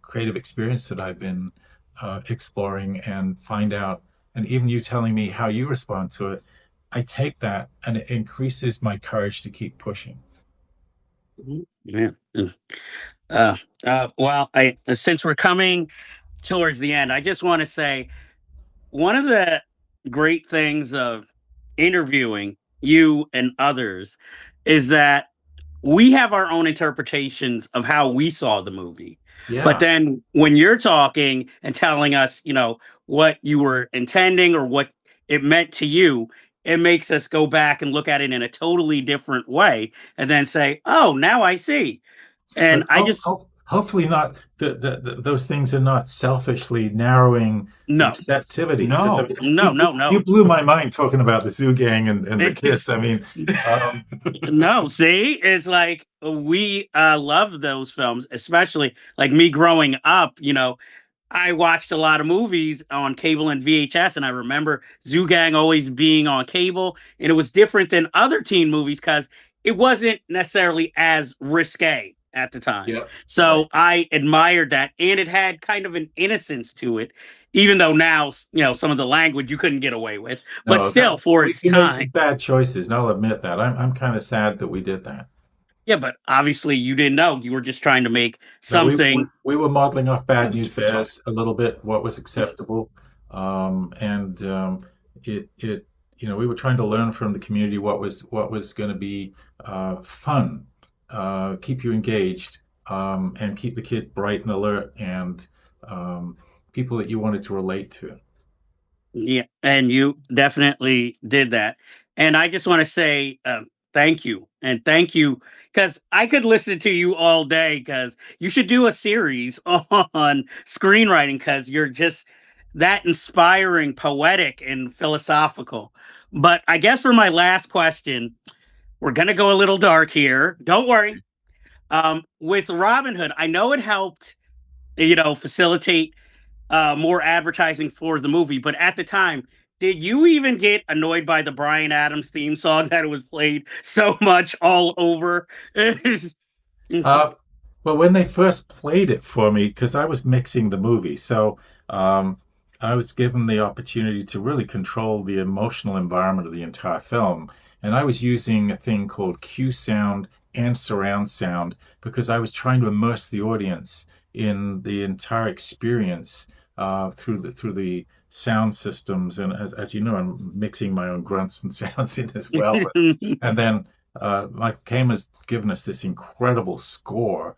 creative experience that I've been exploring and find out. And even you telling me how you respond to it, I take that and it increases my courage to keep pushing. Yeah. Well, I since we're coming towards the end, I just want to say one of the great things of interviewing you and others is that we have our own interpretations of how we saw the movie. But Yeah. then when you're talking and telling us, what you were intending or what it meant to you, it makes us go back and look at it in a totally different way and then say, oh, now I see. And But I just, hopefully not. Those things are not selfishly narrowing the no, receptivity. Because I No. mean, no, no, you no. blew my mind talking about the Zoo Gang and the Kiss. I mean, um, No, see, it's like we love those films, especially like me growing up. I watched a lot of movies on cable and VHS, and I remember Zoo Gang always being on cable, and it was different than other teen movies because it wasn't necessarily as risque at the time. yeah, right. So I admired that, and it had kind of an innocence to it, even though now some of the language you couldn't get away with, but No, still for its we made some time. bad choices, and I'll admit that. I'm kind of sad that we did that. Yeah, but obviously you didn't know. You were just trying to make No, we something. we were modeling off Bad News Tough. Bears a little bit, what was acceptable, and it we were trying to learn from the community what was going to be fun, keep you engaged, and keep the kids bright and alert, and people that you wanted to relate to. Yeah, and you definitely did that. And I just want to say thank you. And thank you because I could listen to you all day because you should do a series on screenwriting because you're just that inspiring, poetic, and philosophical. But I guess for my last question, we're going to go a little dark here. Don't worry. With Robin Hood, I know it helped, facilitate more advertising for the movie. But at the time, did you even get annoyed by the Brian Adams theme song that it was played so much all over? Uh, well, when they first played it for me, because I was mixing the movie, so um, I was given the opportunity to really control the emotional environment of the entire film. And I was using a thing called Q sound and surround sound because I was trying to immerse the audience in the entire experience through the sound systems. And as you know, I'm mixing my own grunts and sounds in as well. And then Mike Kame has given us this incredible score.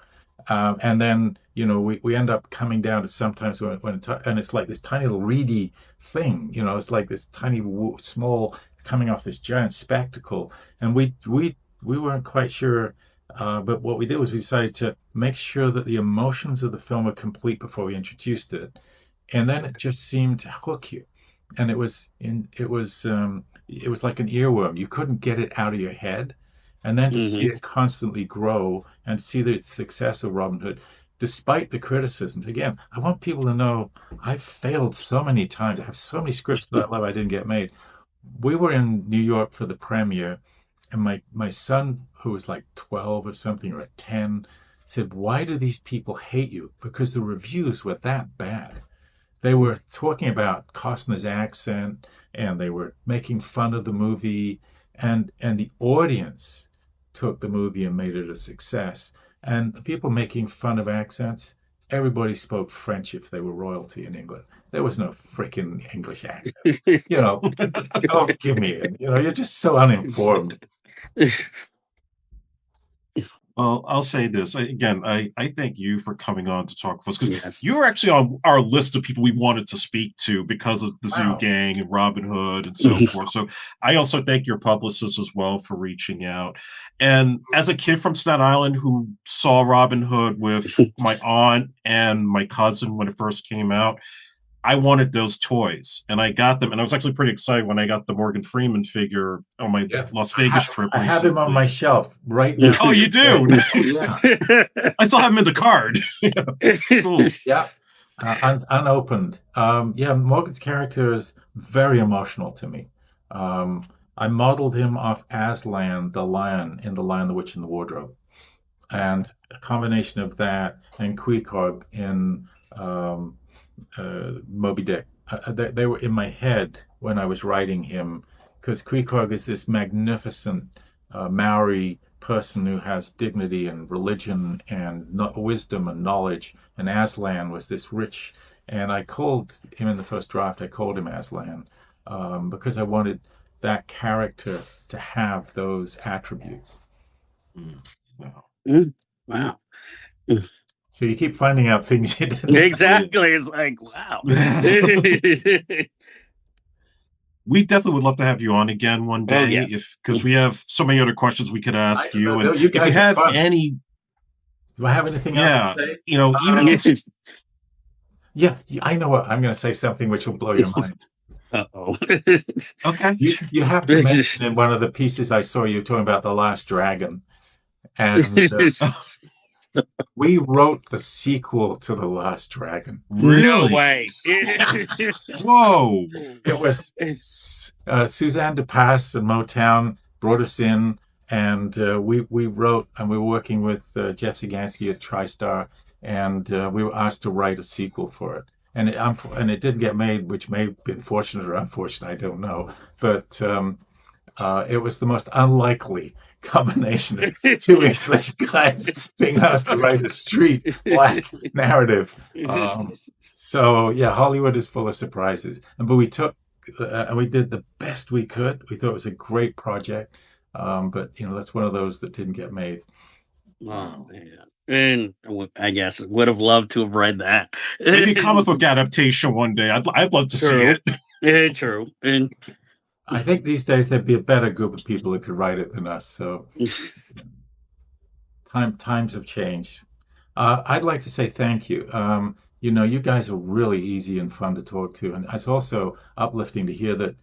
And then, we end up coming down to sometimes and it's like this tiny little reedy thing, it's like this tiny, small, coming off this giant spectacle. And we weren't quite sure. But what we did was we decided to make sure that the emotions of the film were complete before we introduced it. And then it just seemed to hook you. And it was like an earworm. You couldn't get it out of your head, and then to see Mhm. it constantly grow and see the success of Robin Hood. despite the criticisms, again, I want people to know I've failed so many times. I have so many scripts that I love I didn't get made. We were in New York for the premiere, and my son, who was like 12 or something, or 10, said, "Why do these people hate you?" Because the reviews were that bad. They were talking about Costner's accent, and they were making fun of the movie, and the audience took the movie and made it a success. And the people making fun of accents, everybody spoke French if they were royalty in England. There was no freaking English accent. You know, don't give me it. You know, you're just so uninformed. Well, I'll say this again. I thank you for coming on to talk with us, because Yes. you were actually on our list of people we wanted to speak to because of the Zoo Wow. Gang and Robin Hood and so forth. So I also thank your publicist as well for reaching out. And as a kid from Staten Island who saw Robin Hood with my aunt and my cousin when it first came out, I wanted those toys, and I got them. And I was actually pretty excited when I got the Morgan Freeman figure on my Yeah. Las Vegas trip. I have him on my shelf right now. Oh, you do? Yeah. I still have him in the card. Cool. Yeah. Unopened. Yeah, Morgan's character is very emotional to me. I modeled him off Aslan, the lion in The Lion, the Witch, and the Wardrobe. And a combination of that and Queequeg in Moby Dick. They were in my head when I was writing him, because Queequeg is this magnificent Maori person who has dignity and religion and wisdom and knowledge, and Aslan was this rich. And I called him in the first draft. I called him Aslan because I wanted that character to have those attributes. Wow. So you keep finding out things you didn't. Exactly. It's like, wow. We definitely would love to have you on again one day, yes. because we have so many other questions we could ask you. And You if you guys are have fun. any, Do I have anything else to say? you know, even if it's Yeah, I know what I'm going to say, something which will blow your mind. Uh-oh. okay, You have to mention in one of the pieces I saw you talking about The Last Dragon. And we wrote the sequel to The Last Dragon. No way. Whoa! It was Suzanne DePass and Motown brought us in, and we wrote, and we were working with Jeff Zagansky at TriStar, and we were asked to write a sequel for it. And it didn't get made, which may have been fortunate or unfortunate, I don't know. But it was the most unlikely combination of two English guys being asked to write a street black narrative. So yeah, Hollywood is full of surprises. But we took and we did the best we could. We thought it was a great project, but that's one of those that didn't get made. Oh man. And I guess would have loved to have read that. Maybe a comic book adaptation one day. I'd love to see it. Yeah, true. And I think these days there'd be a better group of people that could write it than us. So times have changed. I'd like to say thank you. You guys are really easy and fun to talk to, and it's also uplifting to hear that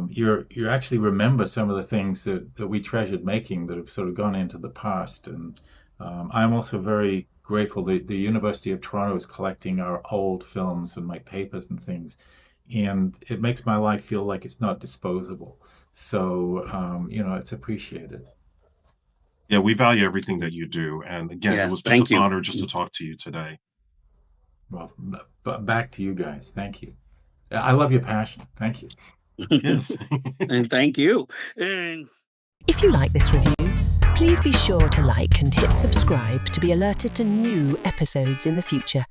you actually remember some of the things that we treasured making that have sort of gone into the past. And I'm also very grateful that the University of Toronto is collecting our old films and my papers and things. And it makes my life feel like it's not disposable. So, it's appreciated. Yeah, we value everything that you do. And again, Yes, it was thank just an you. honor just to talk to you today. Well, back to you guys. Thank you. I love your passion. Thank you. Yes. and thank you. And If you like this review, please be sure to like and hit subscribe to be alerted to new episodes in the future.